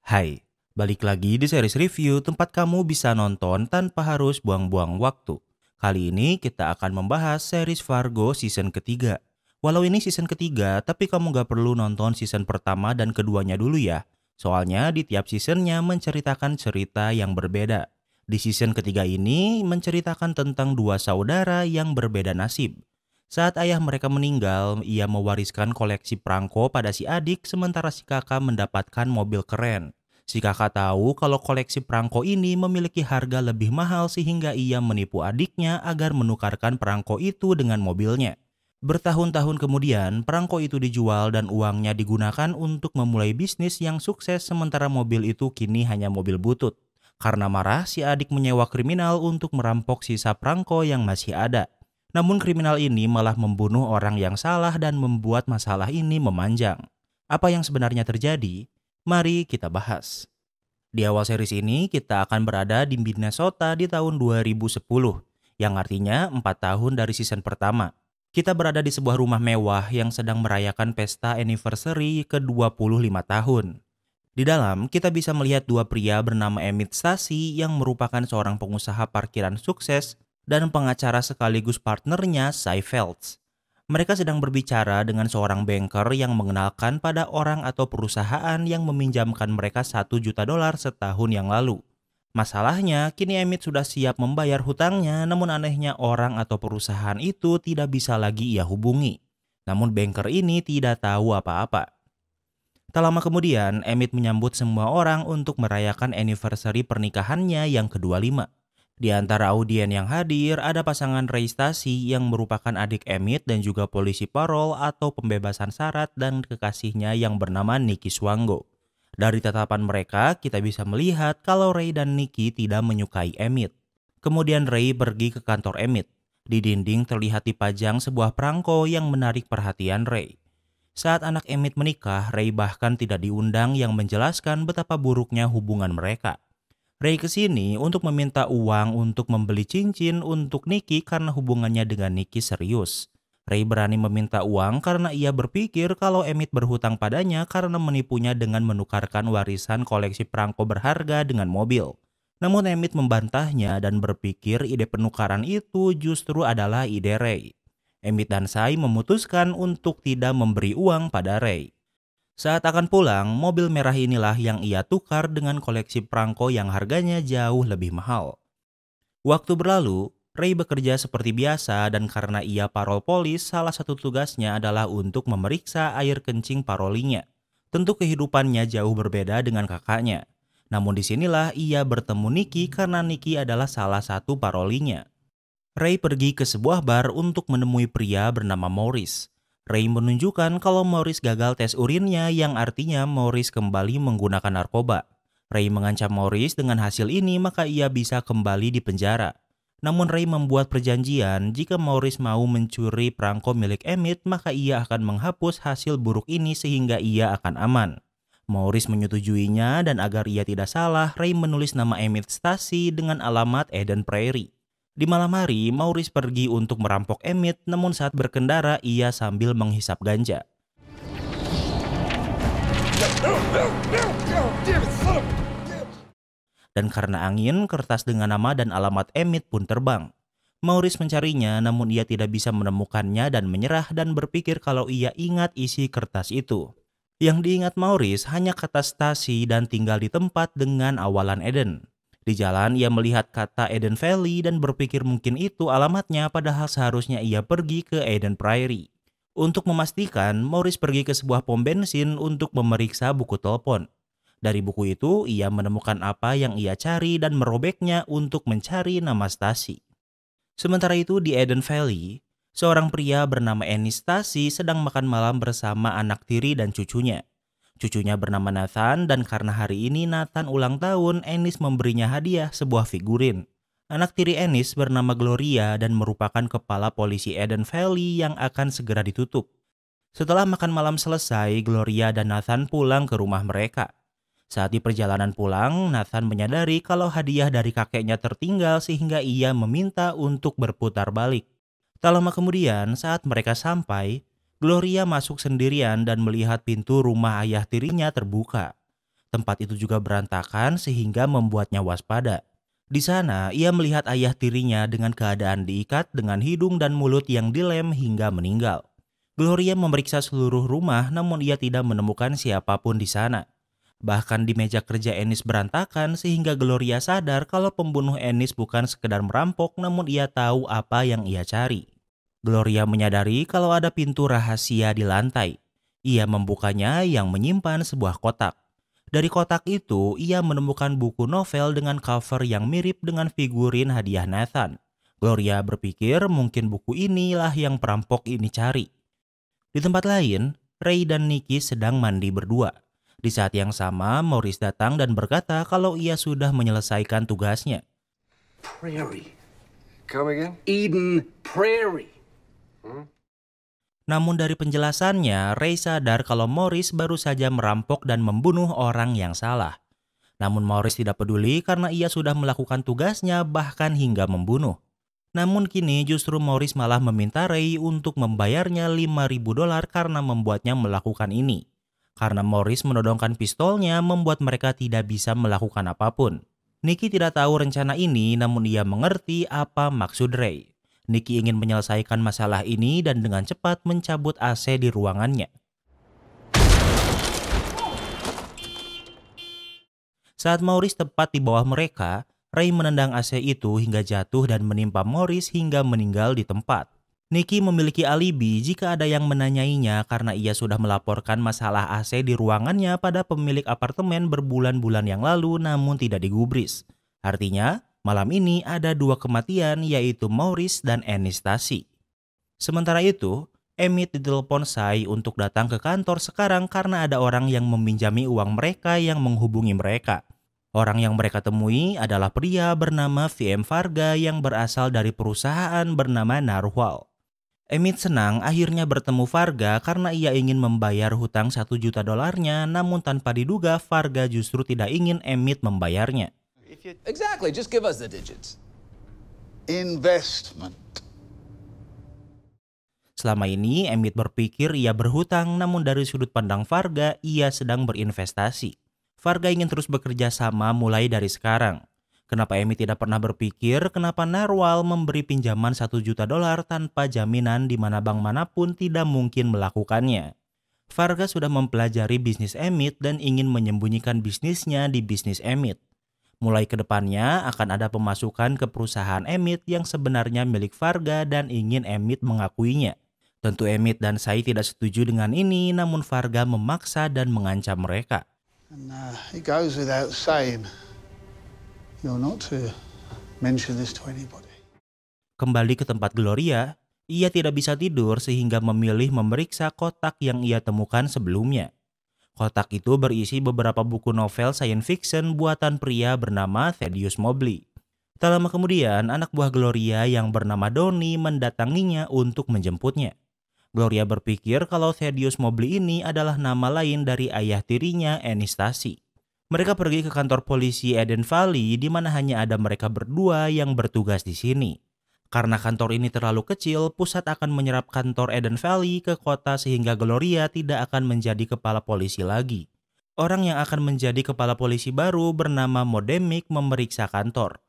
Hai, balik lagi di series review tempat kamu bisa nonton tanpa harus buang-buang waktu. Kali ini kita akan membahas series Fargo season ketiga. Walau ini season ketiga, tapi kamu gak perlu nonton season pertama dan keduanya dulu ya. Soalnya di tiap seasonnya menceritakan cerita yang berbeda. Di season ketiga ini menceritakan tentang dua saudara yang berbeda nasib. Saat ayah mereka meninggal, ia mewariskan koleksi perangko pada si adik sementara si kakak mendapatkan mobil keren. Si kakak tahu kalau koleksi perangko ini memiliki harga lebih mahal sehingga ia menipu adiknya agar menukarkan perangko itu dengan mobilnya. Bertahun-tahun kemudian, perangko itu dijual dan uangnya digunakan untuk memulai bisnis yang sukses sementara mobil itu kini hanya mobil butut. Karena marah, si adik menyewa kriminal untuk merampok sisa perangko yang masih ada. Namun kriminal ini malah membunuh orang yang salah dan membuat masalah ini memanjang. Apa yang sebenarnya terjadi? Mari kita bahas. Di awal series ini kita akan berada di Minnesota di tahun 2010, yang artinya 4 tahun dari season pertama. Kita berada di sebuah rumah mewah yang sedang merayakan pesta anniversary ke-25 tahun. Di dalam, kita bisa melihat dua pria bernama Emmett Stacy yang merupakan seorang pengusaha parkiran sukses dan pengacara sekaligus partnernya Cy Felts. Mereka sedang berbicara dengan seorang banker yang mengenalkan pada orang atau perusahaan yang meminjamkan mereka $1 juta setahun yang lalu. Masalahnya, kini Emmett sudah siap membayar hutangnya, namun anehnya orang atau perusahaan itu tidak bisa lagi ia hubungi. Namun banker ini tidak tahu apa-apa. Tak lama kemudian, Emmett menyambut semua orang untuk merayakan anniversary pernikahannya yang ke-25. Di antara audien yang hadir ada pasangan Ray Stacy yang merupakan adik Emmett dan juga polisi parol atau pembebasan syarat dan kekasihnya yang bernama Nikki Swango. Dari tatapan mereka, kita bisa melihat kalau Ray dan Nikki tidak menyukai Emmett. Kemudian Ray pergi ke kantor Emmett. Di dinding terlihat dipajang sebuah perangko yang menarik perhatian Ray. Saat anak Emmett menikah, Ray bahkan tidak diundang yang menjelaskan betapa buruknya hubungan mereka. Ray kesini untuk meminta uang untuk membeli cincin untuk Nikki karena hubungannya dengan Nikki serius. Ray berani meminta uang karena ia berpikir kalau Emmett berhutang padanya karena menipunya dengan menukarkan warisan koleksi perangko berharga dengan mobil. Namun Emmett membantahnya dan berpikir ide penukaran itu justru adalah ide Ray. Emmett dan Cy memutuskan untuk tidak memberi uang pada Ray. Saat akan pulang, mobil merah inilah yang ia tukar dengan koleksi perangko yang harganya jauh lebih mahal. Waktu berlalu, Ray bekerja seperti biasa dan karena ia parol polis, salah satu tugasnya adalah untuk memeriksa air kencing parolinya. Tentu kehidupannya jauh berbeda dengan kakaknya. Namun disinilah ia bertemu Nikki karena Nikki adalah salah satu parolinya. Ray pergi ke sebuah bar untuk menemui pria bernama Morris. Ray menunjukkan kalau Morris gagal tes urinnya yang artinya Morris kembali menggunakan narkoba. Ray mengancam Morris dengan hasil ini maka ia bisa kembali di penjara. Namun Ray membuat perjanjian jika Morris mau mencuri perangko milik Emmett maka ia akan menghapus hasil buruk ini sehingga ia akan aman. Morris menyetujuinya dan agar ia tidak salah, Ray menulis nama Emmett Stacy dengan alamat Eden Prairie. Di malam hari, Morris pergi untuk merampok Emmett, namun saat berkendara ia sambil menghisap ganja. Dan karena angin, kertas dengan nama dan alamat Emmett pun terbang. Morris mencarinya, namun ia tidak bisa menemukannya dan menyerah dan berpikir kalau ia ingat isi kertas itu. Yang diingat Morris hanya kata Stacy dan tinggal di tempat dengan awalan Eden. Di jalan ia melihat kata Eden Valley dan berpikir mungkin itu alamatnya padahal seharusnya ia pergi ke Eden Prairie. Untuk memastikan, Morris pergi ke sebuah pom bensin untuk memeriksa buku telepon. Dari buku itu ia menemukan apa yang ia cari dan merobeknya untuk mencari nama Stacy. Sementara itu di Eden Valley, seorang pria bernama Ennis Stacy sedang makan malam bersama anak tiri dan cucunya. Cucunya bernama Nathan dan karena hari ini Nathan ulang tahun, Ennis memberinya hadiah sebuah figurin. Anak tiri Ennis bernama Gloria dan merupakan kepala polisi Eden Valley yang akan segera ditutup. Setelah makan malam selesai, Gloria dan Nathan pulang ke rumah mereka. Saat di perjalanan pulang, Nathan menyadari kalau hadiah dari kakeknya tertinggal sehingga ia meminta untuk berputar balik. Tak lama kemudian, saat mereka sampai, Gloria masuk sendirian dan melihat pintu rumah ayah tirinya terbuka. Tempat itu juga berantakan sehingga membuatnya waspada. Di sana, ia melihat ayah tirinya dengan keadaan diikat dengan hidung dan mulut yang dilem hingga meninggal. Gloria memeriksa seluruh rumah namun ia tidak menemukan siapapun di sana. Bahkan di meja kerja Ennis berantakan sehingga Gloria sadar kalau pembunuh Ennis bukan sekedar merampok namun ia tahu apa yang ia cari. Gloria menyadari kalau ada pintu rahasia di lantai. Ia membukanya yang menyimpan sebuah kotak. Dari kotak itu, ia menemukan buku novel dengan cover yang mirip dengan figurin hadiah Nathan. Gloria berpikir mungkin buku inilah yang perampok ini cari. Di tempat lain, Ray dan Nikki sedang mandi berdua. Di saat yang sama, Morris datang dan berkata kalau ia sudah menyelesaikan tugasnya. Prairie. Come again? Eden Prairie. Namun dari penjelasannya, Ray sadar kalau Morris baru saja merampok dan membunuh orang yang salah. Namun Morris tidak peduli karena ia sudah melakukan tugasnya bahkan hingga membunuh. Namun kini justru Morris malah meminta Ray untuk membayarnya $5.000 karena membuatnya melakukan ini. Karena Morris menodongkan pistolnya membuat mereka tidak bisa melakukan apapun. Nikki tidak tahu rencana ini namun ia mengerti apa maksud Ray. Nikki ingin menyelesaikan masalah ini dan dengan cepat mencabut AC di ruangannya. Saat Morris tepat di bawah mereka, Ray menendang AC itu hingga jatuh dan menimpa Morris hingga meninggal di tempat. Nikki memiliki alibi jika ada yang menanyainya karena ia sudah melaporkan masalah AC di ruangannya pada pemilik apartemen berbulan-bulan yang lalu namun tidak digubris. Artinya, malam ini ada 2 kematian yaitu Morris dan Ennis Stasi. Sementara itu, Emmett ditelepon Sai untuk datang ke kantor sekarang karena ada orang yang meminjami uang mereka yang menghubungi mereka. Orang yang mereka temui adalah pria bernama VM Varga yang berasal dari perusahaan bernama Narwhal. Emmett senang akhirnya bertemu Varga karena ia ingin membayar hutang $1 juta namun tanpa diduga Varga justru tidak ingin Emmett membayarnya. Exactly, just give us the digits. Investment. Selama ini Emmett berpikir ia berhutang namun dari sudut pandang Varga ia sedang berinvestasi. Varga ingin terus bekerja sama mulai dari sekarang. Kenapa Emmett tidak pernah berpikir kenapa Narwhal memberi pinjaman $1 juta tanpa jaminan di mana bank manapun tidak mungkin melakukannya. Varga sudah mempelajari bisnis Emmett dan ingin menyembunyikan bisnisnya di bisnis Emmett. Mulai ke depannya akan ada pemasukan ke perusahaan Emmett yang sebenarnya milik Varga dan ingin Emmett mengakuinya. Tentu Emmett dan Sai tidak setuju dengan ini namun Varga memaksa dan mengancam mereka. And it goes without saying, you're not to mention this to anybody. Kembali ke tempat Gloria, ia tidak bisa tidur sehingga memilih memeriksa kotak yang ia temukan sebelumnya. Kotak itu berisi beberapa buku novel science fiction buatan pria bernama Thaddeus Mobley. Tak lama kemudian, anak buah Gloria yang bernama Donnie mendatanginya untuk menjemputnya. Gloria berpikir kalau Thaddeus Mobley ini adalah nama lain dari ayah tirinya, Ennis Stasi. Mereka pergi ke kantor polisi Eden Valley di mana hanya ada mereka berdua yang bertugas di sini. Karena kantor ini terlalu kecil, pusat akan menyerap kantor Eden Valley ke kota sehingga Gloria tidak akan menjadi kepala polisi lagi. Orang yang akan menjadi kepala polisi baru bernama Modemic memeriksa kantor.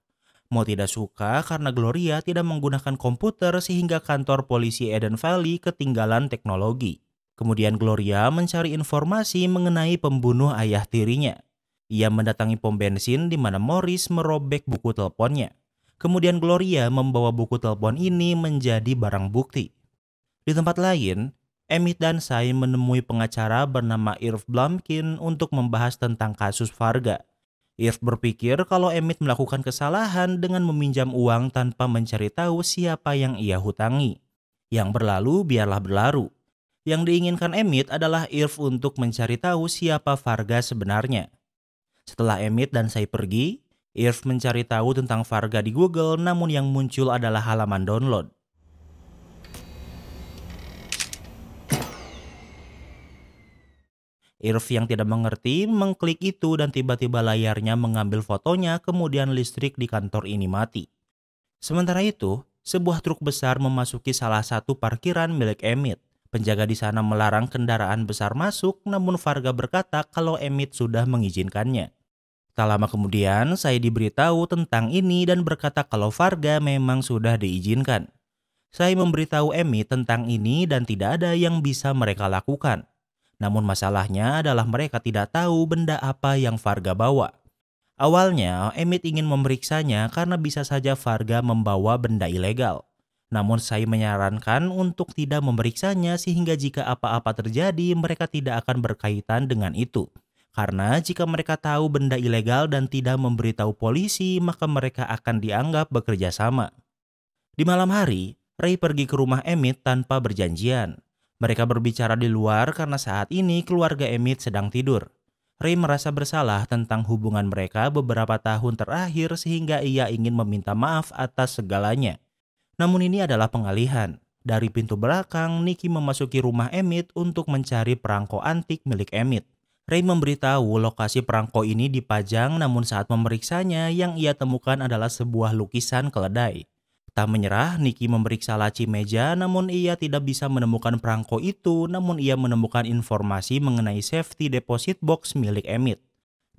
Mau tidak suka karena Gloria tidak menggunakan komputer sehingga kantor polisi Eden Valley ketinggalan teknologi. Kemudian Gloria mencari informasi mengenai pembunuh ayah tirinya. Ia mendatangi pom bensin di mana Morris merobek buku teleponnya. Kemudian Gloria membawa buku telepon ini menjadi barang bukti. Di tempat lain, Emmett dan Sai menemui pengacara bernama Irv Blumkin untuk membahas tentang kasus Varga. Irv berpikir kalau Emmett melakukan kesalahan dengan meminjam uang tanpa mencari tahu siapa yang ia hutangi. Yang berlalu biarlah berlalu. Yang diinginkan Emmett adalah Irv untuk mencari tahu siapa Varga sebenarnya. Setelah Emmett dan Sai pergi, Irv mencari tahu tentang Varga di Google namun yang muncul adalah halaman download. Irv yang tidak mengerti mengklik itu dan tiba-tiba layarnya mengambil fotonya kemudian listrik di kantor ini mati. Sementara itu, sebuah truk besar memasuki salah satu parkiran milik Emmett. Penjaga di sana melarang kendaraan besar masuk, namun Varga berkata kalau Emmett sudah mengizinkannya. Tak lama kemudian, saya diberitahu tentang ini dan berkata kalau Varga memang sudah diizinkan. Saya memberitahu Emmett tentang ini dan tidak ada yang bisa mereka lakukan. Namun masalahnya adalah mereka tidak tahu benda apa yang Varga bawa. Awalnya, Emmett ingin memeriksanya karena bisa saja Varga membawa benda ilegal. Namun saya menyarankan untuk tidak memeriksanya sehingga jika apa-apa terjadi mereka tidak akan berkaitan dengan itu. Karena jika mereka tahu benda ilegal dan tidak memberitahu polisi maka mereka akan dianggap bekerja sama. Di malam hari, Ray pergi ke rumah Emmett tanpa berjanjian. Mereka berbicara di luar karena saat ini keluarga Emmett sedang tidur. Ray merasa bersalah tentang hubungan mereka beberapa tahun terakhir sehingga ia ingin meminta maaf atas segalanya. Namun ini adalah pengalihan. Dari pintu belakang, Nicky memasuki rumah Emmett untuk mencari perangko antik milik Emmett. Ray memberitahu lokasi perangko ini dipajang namun saat memeriksanya yang ia temukan adalah sebuah lukisan keledai. Tak menyerah, Nicky memeriksa laci meja namun ia tidak bisa menemukan perangko itu namun ia menemukan informasi mengenai safety deposit box milik Emmett.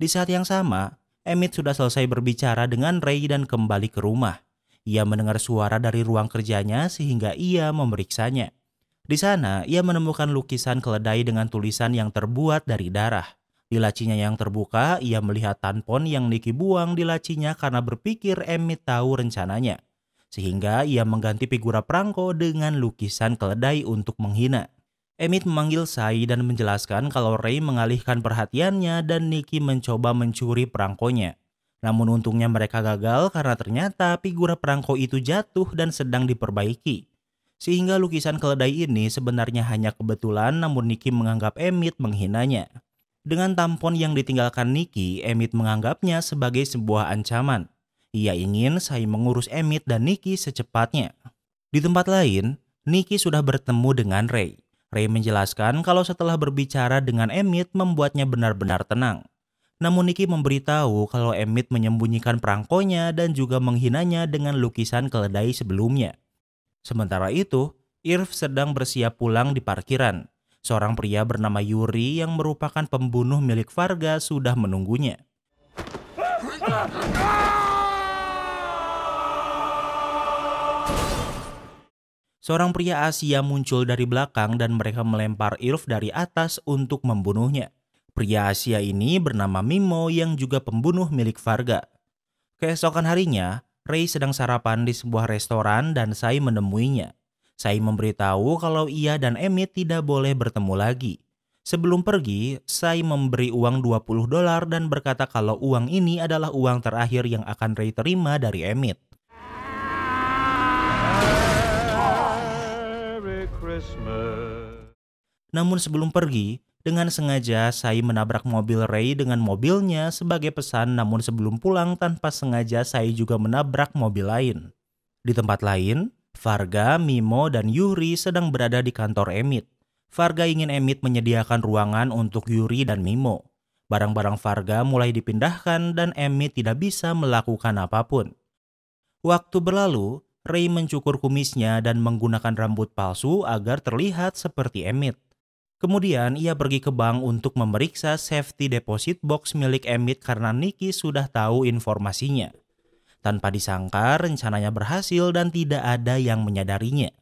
Di saat yang sama, Emmett sudah selesai berbicara dengan Ray dan kembali ke rumah. Ia mendengar suara dari ruang kerjanya sehingga ia memeriksanya. Di sana, ia menemukan lukisan keledai dengan tulisan yang terbuat dari darah. Di lacinya yang terbuka, ia melihat tampon yang Nicky buang di lacinya karena berpikir Emmett tahu rencananya. Sehingga ia mengganti figura perangko dengan lukisan keledai untuk menghina. Emmett memanggil Sai dan menjelaskan kalau Ray mengalihkan perhatiannya dan Nicky mencoba mencuri perangkonya. Namun untungnya mereka gagal karena ternyata figura perangko itu jatuh dan sedang diperbaiki. Sehingga lukisan keledai ini sebenarnya hanya kebetulan namun Nicky menganggap Emmett menghinanya. Dengan tampon yang ditinggalkan Nicky, Emmett menganggapnya sebagai sebuah ancaman. Ia ingin Sai mengurus Emmett dan Nicky secepatnya. Di tempat lain, Nicky sudah bertemu dengan Ray. Ray menjelaskan kalau setelah berbicara dengan Emmett membuatnya benar-benar tenang. Namun Nicky memberitahu kalau Emmett menyembunyikan perangkonya dan juga menghinanya dengan lukisan keledai sebelumnya. Sementara itu, Irv sedang bersiap pulang di parkiran. Seorang pria bernama Yuri yang merupakan pembunuh milik Varga sudah menunggunya. Seorang pria Asia muncul dari belakang dan mereka melempar Irv dari atas untuk membunuhnya. Pria Asia ini bernama Mimo yang juga pembunuh milik Varga. Keesokan harinya, Ray sedang sarapan di sebuah restoran dan Sai menemuinya. Sai memberitahu kalau ia dan Emmett tidak boleh bertemu lagi. Sebelum pergi, Sai memberi uang $20 dan berkata kalau uang ini adalah uang terakhir yang akan Ray terima dari Emmett. Namun sebelum pergi, dengan sengaja Sai menabrak mobil Ray dengan mobilnya sebagai pesan, namun sebelum pulang tanpa sengaja Sai juga menabrak mobil lain. Di tempat lain, Varga, Mimo, dan Yuri sedang berada di kantor Emmett. Varga ingin Emmett menyediakan ruangan untuk Yuri dan Mimo. Barang-barang Varga mulai dipindahkan dan Emmett tidak bisa melakukan apapun. Waktu berlalu, Ray mencukur kumisnya dan menggunakan rambut palsu agar terlihat seperti Emmett. Kemudian ia pergi ke bank untuk memeriksa safety deposit box milik Emmett karena Nicky sudah tahu informasinya. Tanpa disangka rencananya berhasil dan tidak ada yang menyadarinya.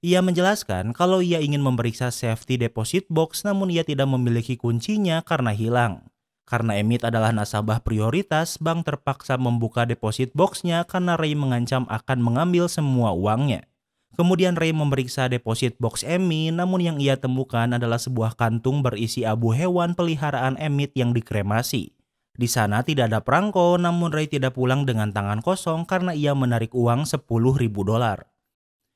Ia menjelaskan kalau ia ingin memeriksa safety deposit box namun ia tidak memiliki kuncinya karena hilang. Karena Emmett adalah nasabah prioritas, bank terpaksa membuka deposit boxnya karena Ray mengancam akan mengambil semua uangnya. Kemudian Ray memeriksa deposit box Emmett, namun yang ia temukan adalah sebuah kantung berisi abu hewan peliharaan Emmett yang dikremasi. Di sana tidak ada perangko, namun Ray tidak pulang dengan tangan kosong karena ia menarik uang $10.000.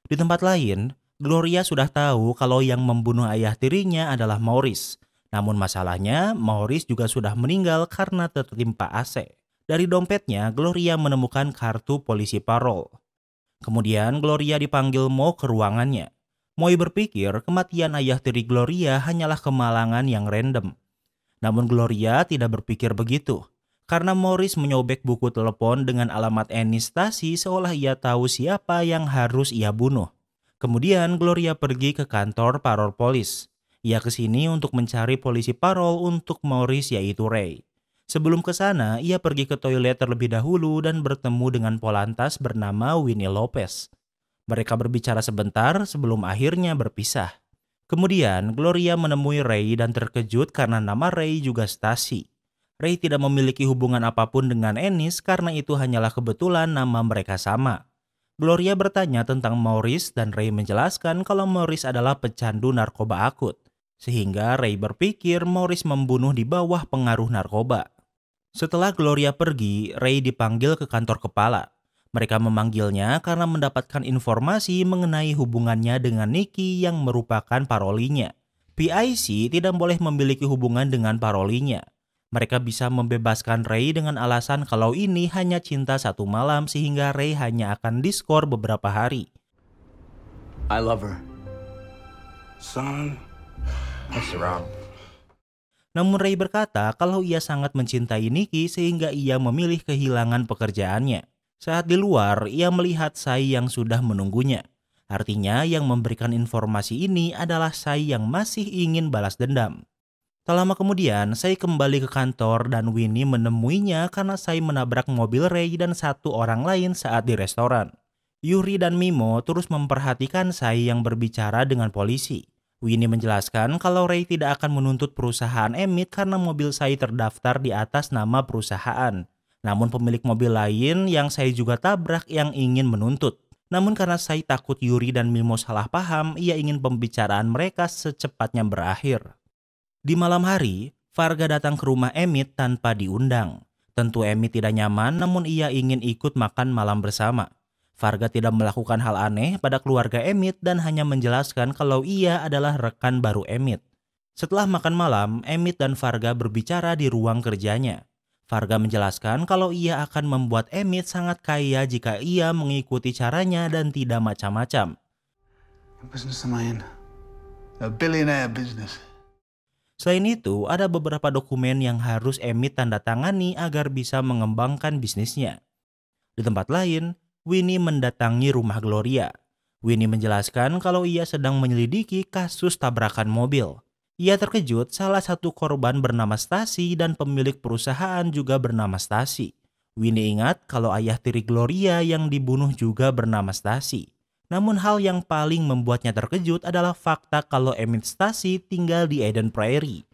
Di tempat lain, Gloria sudah tahu kalau yang membunuh ayah tirinya adalah Maurice. Namun masalahnya, Maurice juga sudah meninggal karena tertimpa AC. Dari dompetnya, Gloria menemukan kartu polisi parol. Kemudian Gloria dipanggil Mo ke ruangannya. Moy berpikir kematian ayah tiri Gloria hanyalah kemalangan yang random. Namun Gloria tidak berpikir begitu. Karena Maurice menyobek buku telepon dengan alamat Annie Stasi seolah ia tahu siapa yang harus ia bunuh. Kemudian Gloria pergi ke kantor parol polis. Ia ke sini untuk mencari polisi parol untuk Morris yaitu Ray. Sebelum ke sana, ia pergi ke toilet terlebih dahulu dan bertemu dengan polantas bernama Winnie Lopez. Mereka berbicara sebentar sebelum akhirnya berpisah. Kemudian Gloria menemui Ray dan terkejut karena nama Ray juga Stasi. Ray tidak memiliki hubungan apapun dengan Ennis karena itu hanyalah kebetulan nama mereka sama. Gloria bertanya tentang Morris dan Ray menjelaskan kalau Morris adalah pecandu narkoba akut. Sehingga Ray berpikir Morris membunuh di bawah pengaruh narkoba. Setelah Gloria pergi, Ray dipanggil ke kantor kepala. Mereka memanggilnya karena mendapatkan informasi mengenai hubungannya dengan Nikki yang merupakan parolinya. PIC tidak boleh memiliki hubungan dengan parolinya. Mereka bisa membebaskan Ray dengan alasan kalau ini hanya cinta satu malam sehingga Ray hanya akan diskor beberapa hari. I love her. Son, What's wrong? Namun Ray berkata kalau ia sangat mencintai Nikki sehingga ia memilih kehilangan pekerjaannya. Saat di luar, ia melihat Sai yang sudah menunggunya. Artinya yang memberikan informasi ini adalah Sai yang masih ingin balas dendam. Tak lama kemudian, Sai kembali ke kantor dan Winnie menemuinya karena Sai menabrak mobil Ray dan satu orang lain saat di restoran. Yuri dan Mimo terus memperhatikan Sai yang berbicara dengan polisi. Winnie menjelaskan kalau Ray tidak akan menuntut perusahaan Emmett karena mobil Sai terdaftar di atas nama perusahaan. Namun pemilik mobil lain yang Sai juga tabrak yang ingin menuntut. Namun karena Sai takut Yuri dan Mimo salah paham, ia ingin pembicaraan mereka secepatnya berakhir. Di malam hari, Varga datang ke rumah Emmett tanpa diundang. Tentu Emmett tidak nyaman namun ia ingin ikut makan malam bersama. Varga tidak melakukan hal aneh pada keluarga Emmett dan hanya menjelaskan kalau ia adalah rekan baru Emmett. Setelah makan malam, Emmett dan Varga berbicara di ruang kerjanya. Varga menjelaskan kalau ia akan membuat Emmett sangat kaya jika ia mengikuti caranya dan tidak macam-macam. What business am I in? A billionaire business. Selain itu, ada beberapa dokumen yang harus Emmett tanda tangani agar bisa mengembangkan bisnisnya. Di tempat lain, Winnie mendatangi rumah Gloria. Winnie menjelaskan kalau ia sedang menyelidiki kasus tabrakan mobil. Ia terkejut salah satu korban bernama Stasi dan pemilik perusahaan juga bernama Stasi. Winnie ingat kalau ayah tiri Gloria yang dibunuh juga bernama Stasi. Namun hal yang paling membuatnya terkejut adalah fakta kalau Emmett Stasi tinggal di Eden Prairie.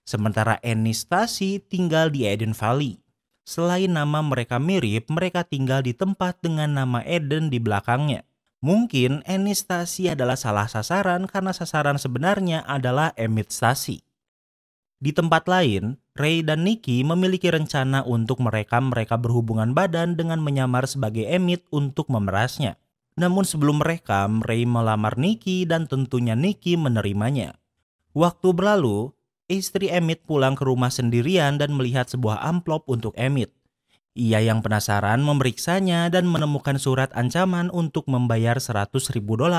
Sementara Ennis Stasi tinggal di Eden Valley. Selain nama mereka mirip, mereka tinggal di tempat dengan nama Eden di belakangnya. Mungkin Ennis Stasi adalah salah sasaran karena sasaran sebenarnya adalah Emmett Stasi. Di tempat lain, Ray dan Nikki memiliki rencana untuk mereka berhubungan badan dengan menyamar sebagai Emmett untuk memerasnya. Namun sebelum merekam, Ray melamar Nikki dan tentunya Nikki menerimanya. Waktu berlalu, istri Emmett pulang ke rumah sendirian dan melihat sebuah amplop untuk Emmett. Ia yang penasaran memeriksanya dan menemukan surat ancaman untuk membayar $100.000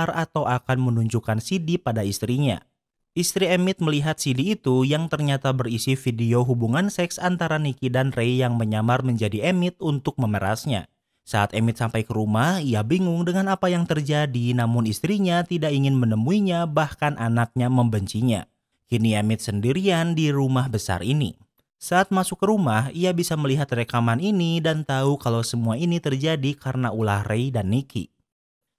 atau akan menunjukkan CD pada istrinya. Istri Emmett melihat CD itu yang ternyata berisi video hubungan seks antara Nikki dan Ray yang menyamar menjadi Emmett untuk memerasnya. Saat Emmett sampai ke rumah, ia bingung dengan apa yang terjadi namun istrinya tidak ingin menemuinya bahkan anaknya membencinya. Kini Emmett sendirian di rumah besar ini. Saat masuk ke rumah, ia bisa melihat rekaman ini dan tahu kalau semua ini terjadi karena ulah Ray dan Nikki.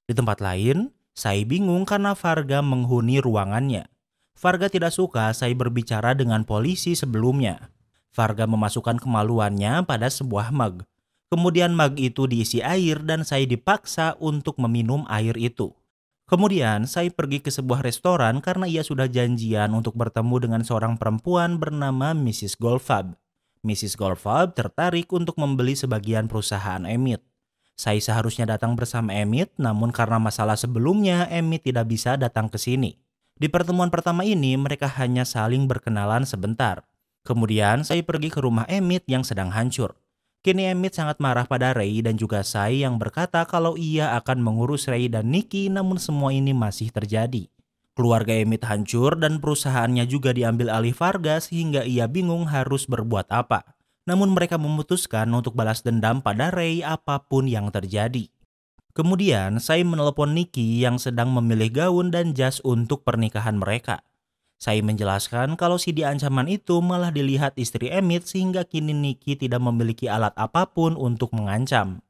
Di tempat lain, Sai bingung karena Varga menghuni ruangannya. Varga tidak suka Sai berbicara dengan polisi sebelumnya. Varga memasukkan kemaluannya pada sebuah mug. Kemudian mug itu diisi air dan Sai dipaksa untuk meminum air itu. Kemudian Sai pergi ke sebuah restoran karena ia sudah janjian untuk bertemu dengan seorang perempuan bernama Mrs. Goldfarb. Mrs. Goldfarb tertarik untuk membeli sebagian perusahaan Emmett. Sai seharusnya datang bersama Emmett, namun karena masalah sebelumnya Emmett tidak bisa datang ke sini. Di pertemuan pertama ini mereka hanya saling berkenalan sebentar. Kemudian Sai pergi ke rumah Emmett yang sedang hancur. Kini Emmett sangat marah pada Ray dan juga Sai yang berkata kalau ia akan mengurus Ray dan Nikki namun semua ini masih terjadi. Keluarga Emmett hancur dan perusahaannya juga diambil alih Varga sehingga ia bingung harus berbuat apa. Namun mereka memutuskan untuk balas dendam pada Ray apapun yang terjadi. Kemudian, Sai menelepon Nikki yang sedang memilih gaun dan jas untuk pernikahan mereka. Sai menjelaskan kalau CD ancaman itu malah dilihat istri Emmett sehingga kini Nikki tidak memiliki alat apapun untuk mengancam.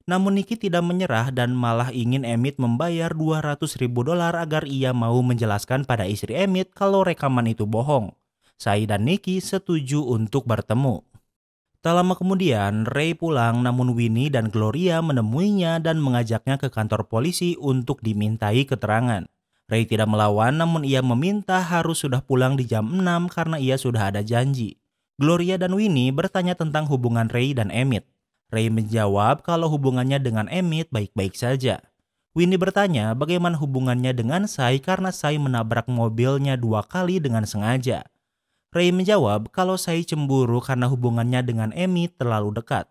Namun Nikki tidak menyerah dan malah ingin Emmett membayar $200.000 agar ia mau menjelaskan pada istri Emmett kalau rekaman itu bohong. Sai dan Nikki setuju untuk bertemu. Tak lama kemudian, Ray pulang namun Winnie dan Gloria menemuinya dan mengajaknya ke kantor polisi untuk dimintai keterangan. Ray tidak melawan namun ia meminta harus sudah pulang di jam 6 karena ia sudah ada janji. Gloria dan Winnie bertanya tentang hubungan Ray dan Emmett. Ray menjawab kalau hubungannya dengan Emmett baik-baik saja. Winnie bertanya bagaimana hubungannya dengan Sai karena Sai menabrak mobilnya 2 kali dengan sengaja. Ray menjawab kalau Sai cemburu karena hubungannya dengan Emmett terlalu dekat.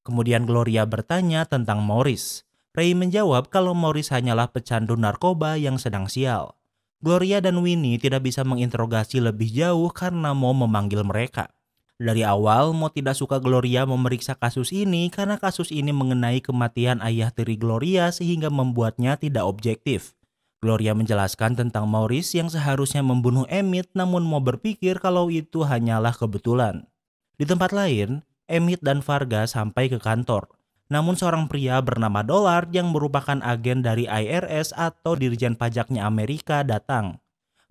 Kemudian Gloria bertanya tentang Morris. Ray menjawab kalau Morris hanyalah pecandu narkoba yang sedang sial. Gloria dan Winnie tidak bisa menginterogasi lebih jauh karena Mo memanggil mereka. Dari awal Mo tidak suka Gloria memeriksa kasus ini karena kasus ini mengenai kematian ayah tiri Gloria sehingga membuatnya tidak objektif. Gloria menjelaskan tentang Morris yang seharusnya membunuh Emmett namun Mo berpikir kalau itu hanyalah kebetulan. Di tempat lain, Emmett dan Varga sampai ke kantor. Namun seorang pria bernama Dollar yang merupakan agen dari IRS atau Dirjen Pajaknya Amerika datang.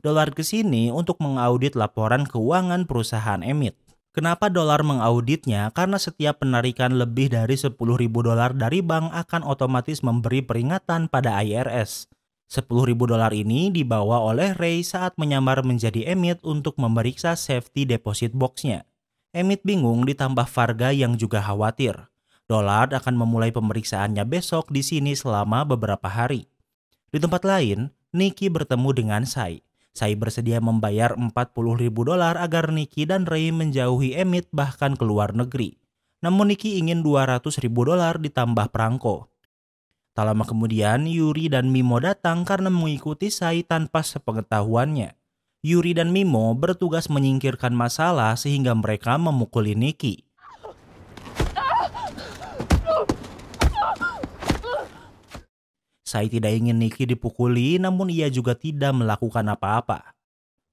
Dollar ke sini untuk mengaudit laporan keuangan perusahaan Emmett. Kenapa Dollar mengauditnya? Karena setiap penarikan lebih dari $10.000 dari bank akan otomatis memberi peringatan pada IRS. $10.000 ini dibawa oleh Ray saat menyamar menjadi Emmett untuk memeriksa safety deposit box-nya. Emmett bingung ditambah Varga yang juga khawatir. Dollar akan memulai pemeriksaannya besok di sini selama beberapa hari. Di tempat lain, Nikki bertemu dengan Sai. Sai bersedia membayar $40.000 agar Nikki dan Ray menjauhi Emmett bahkan ke luar negeri. Namun Nikki ingin $200.000 ditambah perangko. Tak lama kemudian, Yuri dan Mimo datang karena mengikuti Sai tanpa sepengetahuannya. Yuri dan Mimo bertugas menyingkirkan masalah sehingga mereka memukuli Nikki. Sai tidak ingin Nikki dipukuli namun ia juga tidak melakukan apa-apa.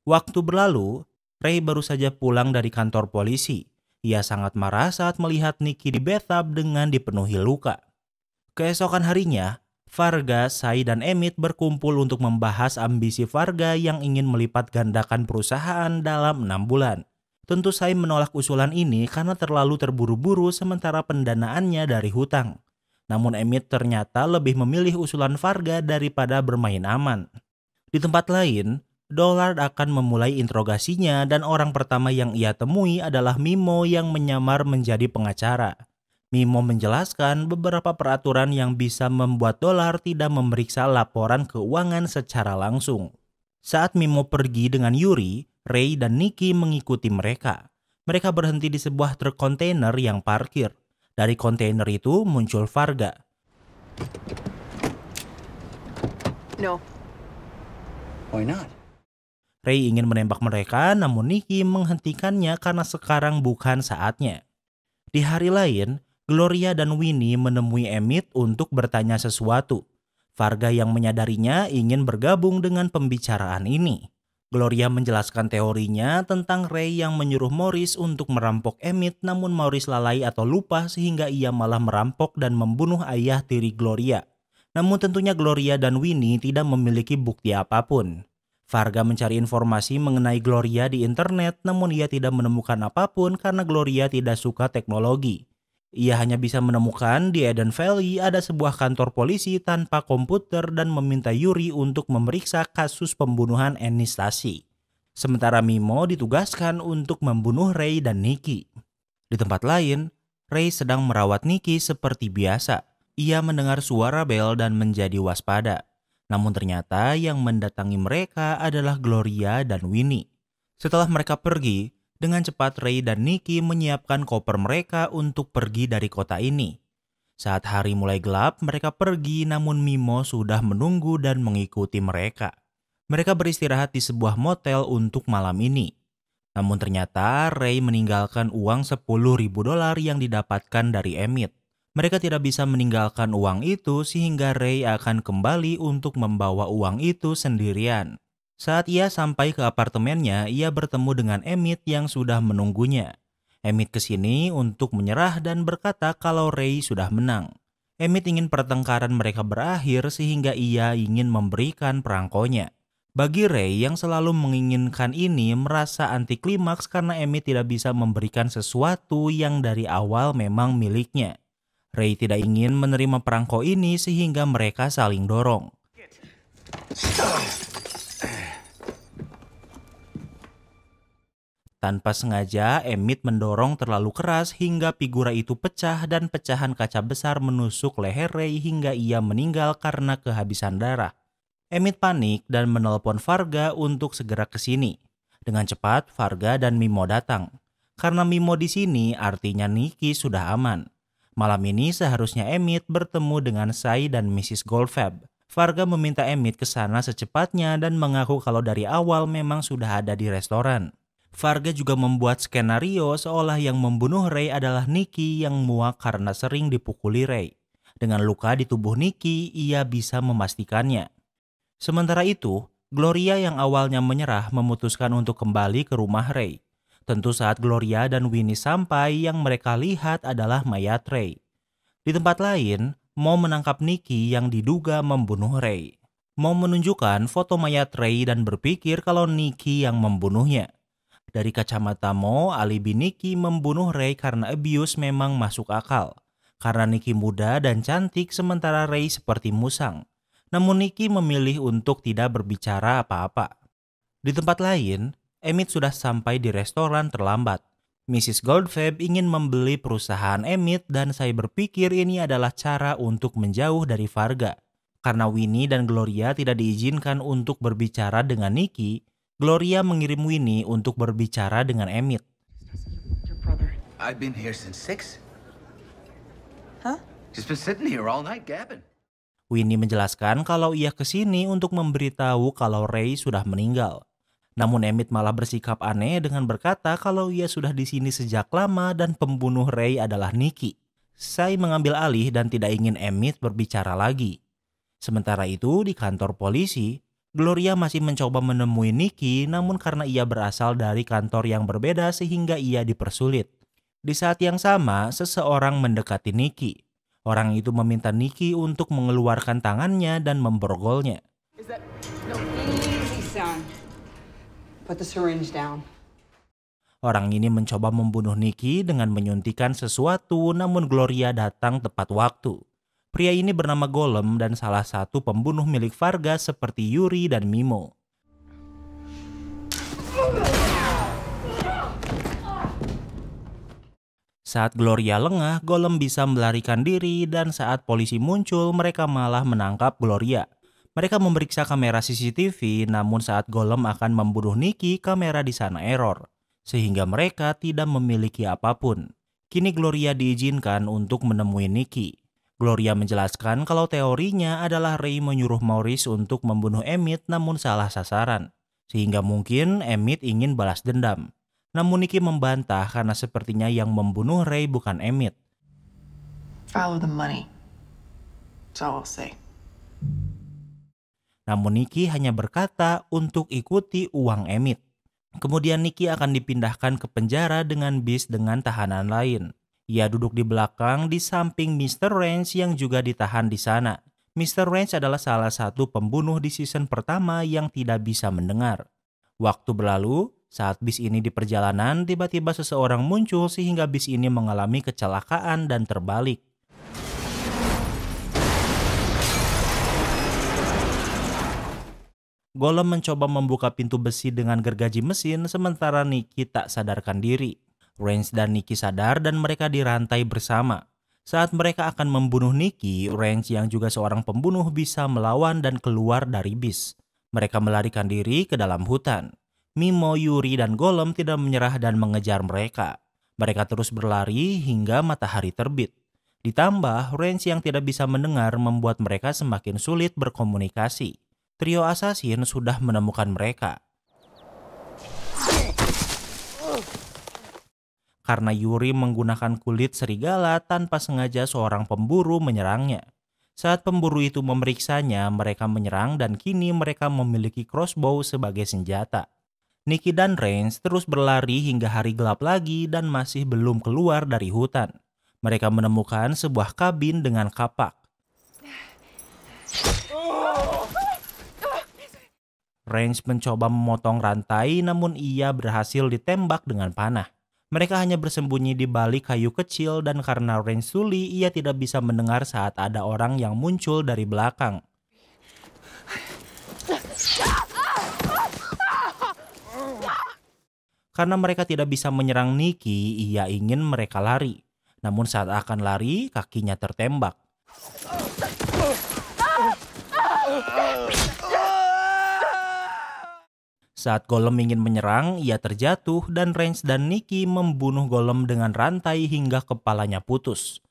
Waktu berlalu, Ray baru saja pulang dari kantor polisi. Ia sangat marah saat melihat Nikki di bathtub dengan dipenuhi luka. Keesokan harinya, Varga, Sai, dan Emmett berkumpul untuk membahas ambisi Varga yang ingin melipat gandakan perusahaan dalam 6 bulan. Tentu Sai menolak usulan ini karena terlalu terburu-buru sementara pendanaannya dari hutang. Namun Emmett ternyata lebih memilih usulan Varga daripada bermain aman. Di tempat lain, Dollar akan memulai interogasinya dan orang pertama yang ia temui adalah Mimo yang menyamar menjadi pengacara. Mimo menjelaskan beberapa peraturan yang bisa membuat Dollar tidak memeriksa laporan keuangan secara langsung. Saat Mimo pergi dengan Yuri, Ray dan Nikki mengikuti mereka. Mereka berhenti di sebuah truk kontainer yang parkir. Dari kontainer itu muncul Varga. No. Why not? Ray ingin menembak mereka namun Nikki menghentikannya karena sekarang bukan saatnya. Di hari lain, Gloria dan Winnie menemui Emmett untuk bertanya sesuatu. Varga yang menyadarinya ingin bergabung dengan pembicaraan ini. Gloria menjelaskan teorinya tentang Ray yang menyuruh Morris untuk merampok Emmett namun Morris lalai atau lupa sehingga ia malah merampok dan membunuh ayah tiri Gloria. Namun tentunya Gloria dan Winnie tidak memiliki bukti apapun. Varga mencari informasi mengenai Gloria di internet namun ia tidak menemukan apapun karena Gloria tidak suka teknologi. Ia hanya bisa menemukan di Eden Valley ada sebuah kantor polisi tanpa komputer dan meminta Yuri untuk memeriksa kasus pembunuhan Anastasia. Sementara Mimo ditugaskan untuk membunuh Ray dan Nikki. Di tempat lain, Ray sedang merawat Nikki seperti biasa. Ia mendengar suara bel dan menjadi waspada. Namun ternyata yang mendatangi mereka adalah Gloria dan Winnie. Setelah mereka pergi, dengan cepat Ray dan Nikki menyiapkan koper mereka untuk pergi dari kota ini. Saat hari mulai gelap, mereka pergi namun Mimo sudah menunggu dan mengikuti mereka. Mereka beristirahat di sebuah motel untuk malam ini. Namun ternyata Ray meninggalkan uang $10.000 yang didapatkan dari Emmett. Mereka tidak bisa meninggalkan uang itu sehingga Ray akan kembali untuk membawa uang itu sendirian. Saat ia sampai ke apartemennya, ia bertemu dengan Emmett yang sudah menunggunya. Emmett kesini untuk menyerah dan berkata kalau Ray sudah menang. Emmett ingin pertengkaran mereka berakhir sehingga ia ingin memberikan perangkonya. Bagi Ray yang selalu menginginkan ini merasa anti klimaks karena Emmett tidak bisa memberikan sesuatu yang dari awal memang miliknya. Ray tidak ingin menerima perangko ini sehingga mereka saling dorong. Tanpa sengaja, Emmett mendorong terlalu keras hingga figura itu pecah dan pecahan kaca besar menusuk leher Ray hingga ia meninggal karena kehabisan darah. Emmett panik dan menelpon Varga untuk segera ke sini. Dengan cepat, Varga dan Mimo datang. Karena Mimo di sini artinya Nikki sudah aman. Malam ini seharusnya Emmett bertemu dengan Sai dan Mrs. Goldfab. Varga meminta Emmett ke sana secepatnya dan mengaku kalau dari awal memang sudah ada di restoran. Varga juga membuat skenario seolah yang membunuh Ray adalah Nikki yang muak karena sering dipukuli Ray. Dengan luka di tubuh Nikki, ia bisa memastikannya. Sementara itu, Gloria yang awalnya menyerah memutuskan untuk kembali ke rumah Ray. Tentu saat Gloria dan Winnie sampai, yang mereka lihat adalah mayat Ray. Di tempat lain, Mo menangkap Nikki yang diduga membunuh Ray. Mo menunjukkan foto mayat Ray dan berpikir kalau Nikki yang membunuhnya. Dari kacamata Mo, alibi Nikki membunuh Ray karena abuse memang masuk akal. Karena Nikki muda dan cantik sementara Ray seperti musang. Namun Nikki memilih untuk tidak berbicara apa-apa. Di tempat lain, Emmett sudah sampai di restoran terlambat. Mrs. Goldfab ingin membeli perusahaan Emmett dan saya berpikir ini adalah cara untuk menjauh dari Varga. Karena Winnie dan Gloria tidak diizinkan untuk berbicara dengan Nikki, Gloria mengirim Winnie untuk berbicara dengan Emmett. Your brother. I've been here since 6. Huh? Just been sitting here all night gabbing. Winnie menjelaskan kalau ia kesini untuk memberitahu kalau Ray sudah meninggal. Namun Emmett malah bersikap aneh dengan berkata kalau ia sudah di sini sejak lama dan pembunuh Ray adalah Nikki. Sai mengambil alih dan tidak ingin Emmett berbicara lagi. Sementara itu di kantor polisi, Gloria masih mencoba menemui Nikki namun karena ia berasal dari kantor yang berbeda sehingga ia dipersulit. Di saat yang sama, seseorang mendekati Nikki. Orang itu meminta Nikki untuk mengeluarkan tangannya dan memborgolnya. Is that no easy, son? Put the syringe down. Orang ini mencoba membunuh Nikki dengan menyuntikkan sesuatu namun Gloria datang tepat waktu. Pria ini bernama Golem dan salah satu pembunuh milik Varga seperti Yuri dan Mimo. Saat Gloria lengah, Golem bisa melarikan diri dan saat polisi muncul mereka malah menangkap Gloria. Mereka memeriksa kamera CCTV namun saat Golem akan membunuh Nikki, kamera di sana error. Sehingga mereka tidak memiliki apapun. Kini Gloria diizinkan untuk menemui Nikki. Gloria menjelaskan kalau teorinya adalah Ray menyuruh Maurice untuk membunuh Emmett namun salah sasaran. Sehingga mungkin Emmett ingin balas dendam. Namun Nikki membantah karena sepertinya yang membunuh Ray bukan Emmett. Follow the money. That's all I'll say. Namun Nikki hanya berkata untuk ikuti uang Emmett. Kemudian Nikki akan dipindahkan ke penjara dengan bis dengan tahanan lain. Ia duduk di belakang di samping Mr. Range yang juga ditahan di sana. Mr. Range adalah salah satu pembunuh di season pertama yang tidak bisa mendengar. Waktu berlalu, saat bis ini di perjalanan tiba-tiba seseorang muncul sehingga bis ini mengalami kecelakaan dan terbalik. Golem mencoba membuka pintu besi dengan gergaji mesin sementara Nikki tak sadarkan diri. Range dan Nikki sadar dan mereka dirantai bersama. Saat mereka akan membunuh Nikki, Range yang juga seorang pembunuh bisa melawan dan keluar dari bis. Mereka melarikan diri ke dalam hutan. Mimo, Yuri, dan Golem tidak menyerah dan mengejar mereka. Mereka terus berlari hingga matahari terbit. Ditambah, Range yang tidak bisa mendengar membuat mereka semakin sulit berkomunikasi. Trio asasin sudah menemukan mereka. karena Yuri menggunakan kulit serigala tanpa sengaja seorang pemburu menyerangnya. Saat pemburu itu memeriksanya, mereka menyerang dan kini mereka memiliki crossbow sebagai senjata. Nicky dan Rains terus berlari hingga hari gelap lagi dan masih belum keluar dari hutan. Mereka menemukan sebuah kabin dengan kapak. Rains mencoba memotong rantai namun ia berhasil ditembak dengan panah. Mereka hanya bersembunyi di balik kayu kecil dan karena Rains tuli, ia tidak bisa mendengar saat ada orang yang muncul dari belakang. Karena mereka tidak bisa menyerang Nicky, ia ingin mereka lari. Namun saat akan lari, kakinya tertembak. Saat Golem ingin menyerang, ia terjatuh dan Rains dan Nicky membunuh Golem dengan rantai hingga kepalanya putus.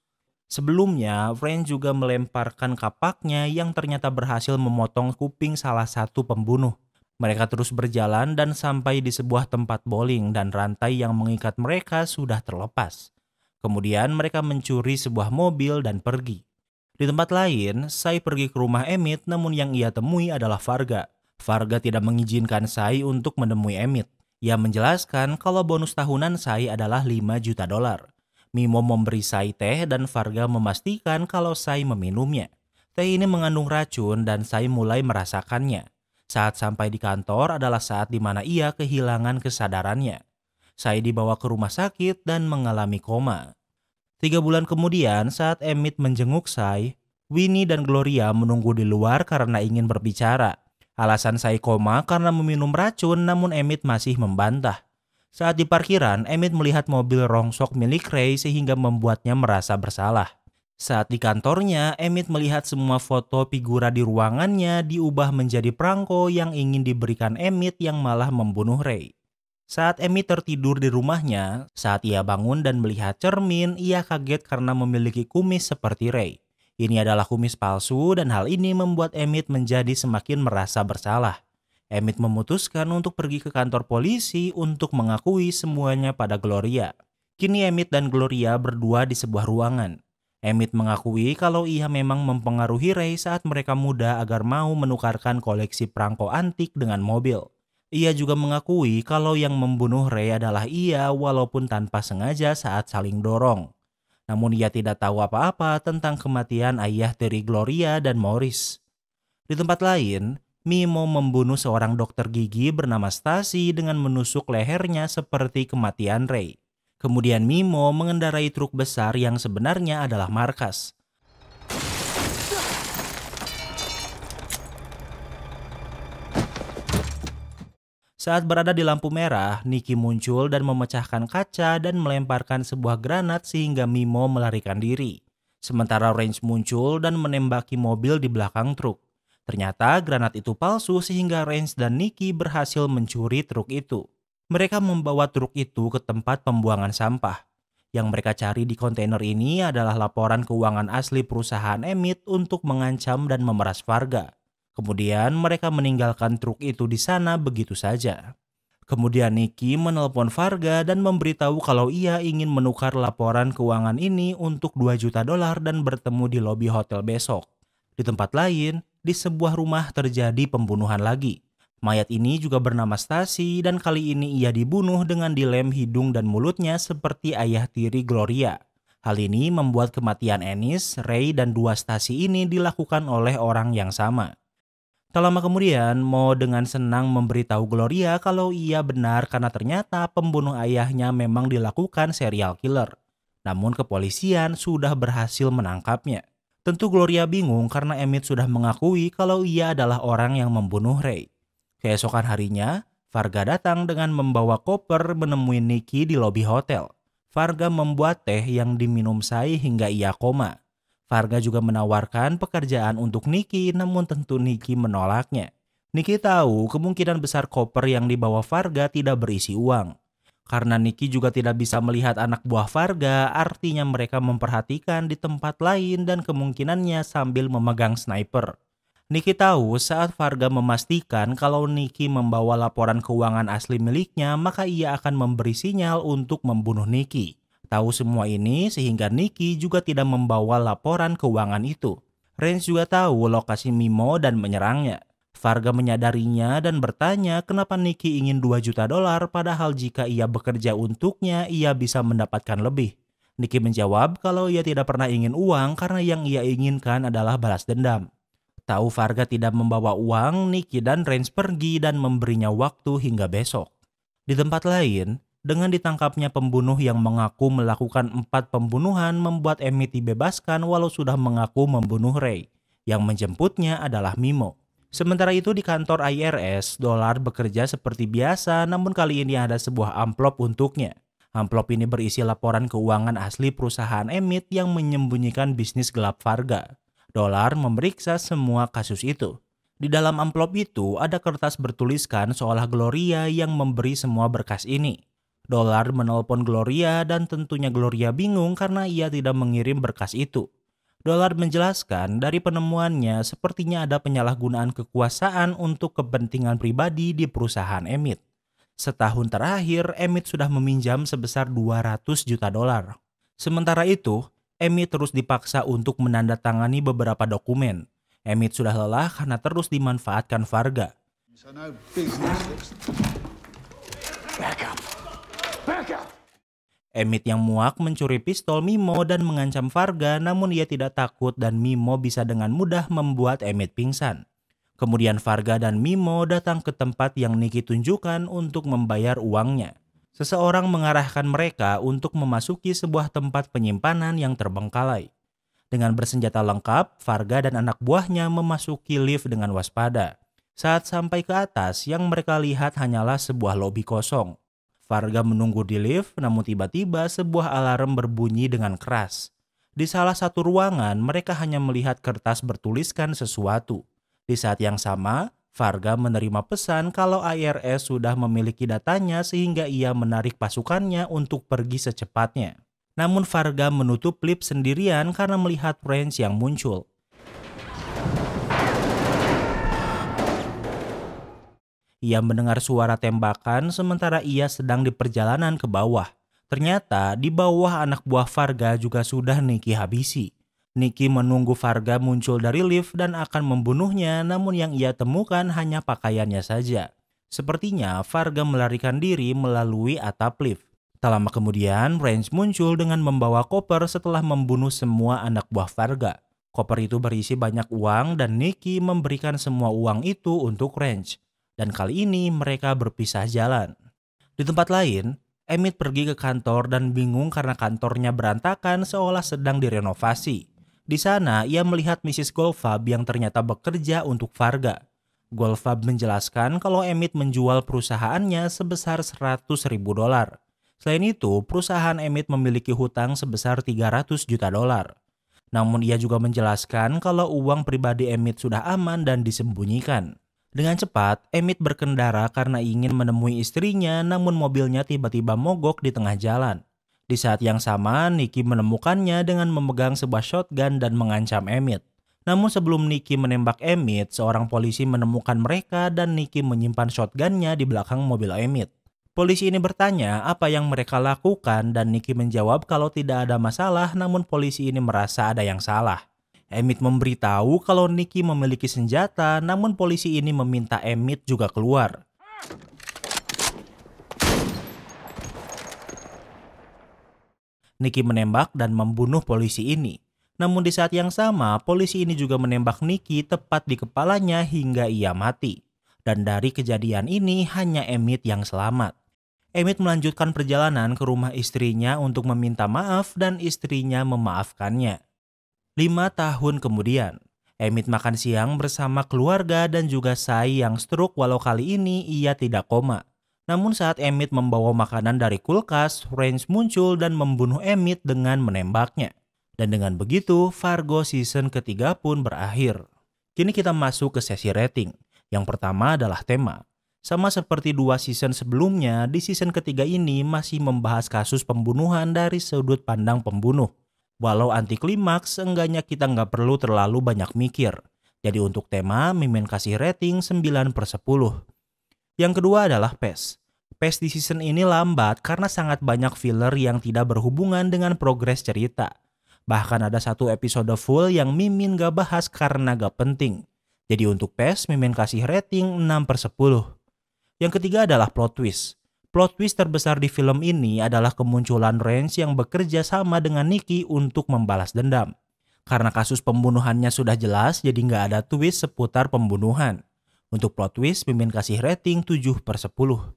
Sebelumnya, Rains juga melemparkan kapaknya yang ternyata berhasil memotong kuping salah satu pembunuh. Mereka terus berjalan dan sampai di sebuah tempat bowling dan rantai yang mengikat mereka sudah terlepas. Kemudian mereka mencuri sebuah mobil dan pergi. Di tempat lain, Sai pergi ke rumah Emmett namun yang ia temui adalah Varga. Varga tidak mengizinkan Sai untuk menemui Emmett. Ia menjelaskan kalau bonus tahunan Sai adalah $5 juta. Mimo memberi Sai teh dan Varga memastikan kalau Sai meminumnya. Teh ini mengandung racun dan Sai mulai merasakannya. Saat sampai di kantor adalah saat di mana ia kehilangan kesadarannya. Sai dibawa ke rumah sakit dan mengalami koma. 3 bulan kemudian saat Emmett menjenguk Sai, Winnie dan Gloria menunggu di luar karena ingin berbicara. Alasan Sai koma karena meminum racun namun Emmett masih membantah. Saat di parkiran, Emmett melihat mobil rongsok milik Ray sehingga membuatnya merasa bersalah. Saat di kantornya, Emmett melihat semua foto figura di ruangannya diubah menjadi perangko yang ingin diberikan Emmett yang malah membunuh Ray. Saat Emmett tertidur di rumahnya, saat ia bangun dan melihat cermin, ia kaget karena memiliki kumis seperti Ray. Ini adalah kumis palsu dan hal ini membuat Emmett menjadi semakin merasa bersalah. Emmett memutuskan untuk pergi ke kantor polisi untuk mengakui semuanya pada Gloria. Kini Emmett dan Gloria berdua di sebuah ruangan. Emmett mengakui kalau ia memang mempengaruhi Ray saat mereka muda agar mau menukarkan koleksi perangko antik dengan mobil. Ia juga mengakui kalau yang membunuh Ray adalah ia walaupun tanpa sengaja saat saling dorong. Namun ia tidak tahu apa-apa tentang kematian ayah dari Gloria dan Morris. Di tempat lain, Mimo membunuh seorang dokter gigi bernama Stasi dengan menusuk lehernya seperti kematian Ray. Kemudian Mimo mengendarai truk besar yang sebenarnya adalah markas. Saat berada di lampu merah, Nicky muncul dan memecahkan kaca dan melemparkan sebuah granat sehingga Mimo melarikan diri. Sementara Rains muncul dan menembaki mobil di belakang truk. Ternyata granat itu palsu sehingga Rains dan Nicky berhasil mencuri truk itu. Mereka membawa truk itu ke tempat pembuangan sampah. Yang mereka cari di kontainer ini adalah laporan keuangan asli perusahaan Emmett untuk mengancam dan memeras Varga. Kemudian mereka meninggalkan truk itu di sana begitu saja. Kemudian Nicky menelpon Varga dan memberitahu kalau ia ingin menukar laporan keuangan ini untuk $2 juta dan bertemu di lobi hotel besok. Di tempat lain, di sebuah rumah terjadi pembunuhan lagi. Mayat ini juga bernama Stasi dan kali ini ia dibunuh dengan dilem hidung dan mulutnya seperti ayah tiri Gloria. Hal ini membuat kematian Ennis, Ray, dan 2 Stasi ini dilakukan oleh orang yang sama. Tak lama kemudian, Mo dengan senang memberitahu Gloria kalau ia benar karena ternyata pembunuh ayahnya memang dilakukan serial killer. Namun kepolisian sudah berhasil menangkapnya. Tentu Gloria bingung karena Emmett sudah mengakui kalau ia adalah orang yang membunuh Ray. Keesokan harinya, Varga datang dengan membawa koper menemui Nicky di lobi hotel. Varga membuat teh yang diminum Sai hingga ia koma. Varga juga menawarkan pekerjaan untuk Nicky, namun tentu Nicky menolaknya. Nicky tahu kemungkinan besar koper yang dibawa Varga tidak berisi uang. Karena Nicky juga tidak bisa melihat anak buah Varga, artinya mereka memperhatikan di tempat lain dan kemungkinannya sambil memegang sniper. Nicky tahu saat Varga memastikan kalau Nicky membawa laporan keuangan asli miliknya, maka ia akan memberi sinyal untuk membunuh Nicky. Tahu semua ini sehingga Nicky juga tidak membawa laporan keuangan itu. Range juga tahu lokasi Mimo dan menyerangnya. Varga menyadarinya dan bertanya kenapa Nicky ingin 2 juta dolar padahal jika ia bekerja untuknya ia bisa mendapatkan lebih. Nicky menjawab kalau ia tidak pernah ingin uang karena yang ia inginkan adalah balas dendam. Tahu Varga tidak membawa uang, Nicky dan Range pergi dan memberinya waktu hingga besok. Di tempat lain, dengan ditangkapnya pembunuh yang mengaku melakukan 4 pembunuhan membuat Emmett dibebaskan walau sudah mengaku membunuh Ray. Yang menjemputnya adalah Mimo. Sementara itu di kantor IRS, Dolar bekerja seperti biasa namun kali ini ada sebuah amplop untuknya. Amplop ini berisi laporan keuangan asli perusahaan Emmett yang menyembunyikan bisnis gelap Varga. Dolar memeriksa semua kasus itu. Di dalam amplop itu ada kertas bertuliskan seolah Gloria yang memberi semua berkas ini. Dolar menelpon Gloria dan tentunya Gloria bingung karena ia tidak mengirim berkas itu. Dolar menjelaskan dari penemuannya sepertinya ada penyalahgunaan kekuasaan untuk kepentingan pribadi di perusahaan Emmett. Setahun terakhir, Emmett sudah meminjam sebesar 200 juta dolar. Sementara itu, Emmett terus dipaksa untuk menandatangani beberapa dokumen. Emmett sudah lelah karena terus dimanfaatkan Varga. So no business. Back up. Back up. Emmett yang muak mencuri pistol Mimo dan mengancam Varga, namun ia tidak takut dan Mimo bisa dengan mudah membuat Emmett pingsan. Kemudian Varga dan Mimo datang ke tempat yang Nicky tunjukkan untuk membayar uangnya. Seseorang mengarahkan mereka untuk memasuki sebuah tempat penyimpanan yang terbengkalai. Dengan bersenjata lengkap, Varga dan anak buahnya memasuki lift dengan waspada. Saat sampai ke atas, yang mereka lihat hanyalah sebuah lobi kosong. Varga menunggu di lift, namun tiba-tiba sebuah alarm berbunyi dengan keras. Di salah satu ruangan, mereka hanya melihat kertas bertuliskan sesuatu. Di saat yang sama, Varga menerima pesan kalau IRS sudah memiliki datanya sehingga ia menarik pasukannya untuk pergi secepatnya. Namun Varga menutup lift sendirian karena melihat Range yang muncul. Ia mendengar suara tembakan sementara ia sedang di perjalanan ke bawah. Ternyata di bawah anak buah Varga juga sudah Nicky habisi. Nicky menunggu Varga muncul dari lift dan akan membunuhnya, namun yang ia temukan hanya pakaiannya saja. Sepertinya Varga melarikan diri melalui atap lift. Tak lama kemudian, Range muncul dengan membawa koper setelah membunuh semua anak buah Varga. Koper itu berisi banyak uang dan Nicky memberikan semua uang itu untuk Range. Dan kali ini mereka berpisah jalan. Di tempat lain, Emmett pergi ke kantor dan bingung karena kantornya berantakan seolah sedang direnovasi. Di sana ia melihat Mrs. Goldfarb yang ternyata bekerja untuk Varga. Goldfarb menjelaskan kalau Emmett menjual perusahaannya sebesar 100.000 dolar. Selain itu, perusahaan Emmett memiliki hutang sebesar 300 juta dolar. Namun ia juga menjelaskan kalau uang pribadi Emmett sudah aman dan disembunyikan. Dengan cepat, Emmett berkendara karena ingin menemui istrinya, namun mobilnya tiba-tiba mogok di tengah jalan. Di saat yang sama, Nicky menemukannya dengan memegang sebuah shotgun dan mengancam Emmett. Namun sebelum Nicky menembak Emmett, seorang polisi menemukan mereka dan Nicky menyimpan shotgunnya di belakang mobil Emmett. Polisi ini bertanya apa yang mereka lakukan dan Nicky menjawab kalau tidak ada masalah, namun polisi ini merasa ada yang salah. Emmett memberitahu kalau Nicky memiliki senjata, namun polisi ini meminta Emmett juga keluar. Nicky menembak dan membunuh polisi ini. Namun di saat yang sama, polisi ini juga menembak Nicky tepat di kepalanya hingga ia mati. Dan dari kejadian ini hanya Emmett yang selamat. Emmett melanjutkan perjalanan ke rumah istrinya untuk meminta maaf dan istrinya memaafkannya. 5 tahun kemudian, Emmett makan siang bersama keluarga dan juga Sai yang stroke walau kali ini ia tidak koma. Namun saat Emmett membawa makanan dari kulkas, Range muncul dan membunuh Emmett dengan menembaknya. Dan dengan begitu, Fargo season ketiga pun berakhir. Kini kita masuk ke sesi rating. Yang pertama adalah tema. Sama seperti 2 season sebelumnya, di season ketiga ini masih membahas kasus pembunuhan dari sudut pandang pembunuh. Walau anti klimaks, seenggaknya kita nggak perlu terlalu banyak mikir. Jadi untuk tema, Mimin kasih rating 9/10. Yang kedua adalah pace. Pace di season ini lambat karena sangat banyak filler yang tidak berhubungan dengan progres cerita. Bahkan ada satu episode full yang Mimin gak bahas karena gak penting. Jadi untuk pace, Mimin kasih rating 6/10. Yang ketiga adalah plot twist. Plot twist terbesar di film ini adalah kemunculan Range yang bekerja sama dengan Nicky untuk membalas dendam. Karena kasus pembunuhannya sudah jelas, jadi nggak ada twist seputar pembunuhan. Untuk plot twist, Mimin kasih rating 7/10.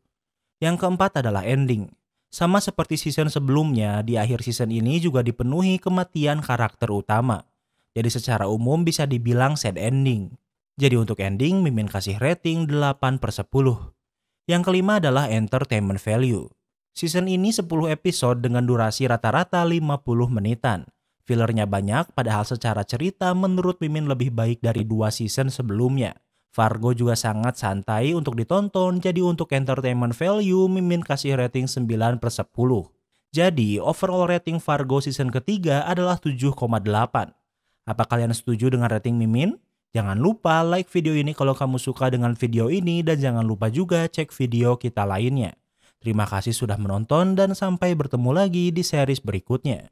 Yang keempat adalah ending. Sama seperti season sebelumnya, di akhir season ini juga dipenuhi kematian karakter utama. Jadi secara umum bisa dibilang sad ending. Jadi untuk ending, Mimin kasih rating 8/10. Yang kelima adalah entertainment value. Season ini 10 episode dengan durasi rata-rata 50 menitan. Fillernya banyak, padahal secara cerita menurut Mimin lebih baik dari 2 season sebelumnya. Fargo juga sangat santai untuk ditonton, jadi untuk entertainment value Mimin kasih rating 9/10. Jadi overall rating Fargo season ketiga adalah 7,8. Apa kalian setuju dengan rating Mimin? Jangan lupa like video ini kalau kamu suka dengan video ini dan jangan lupa juga cek video kita lainnya. Terima kasih sudah menonton dan sampai bertemu lagi di series berikutnya.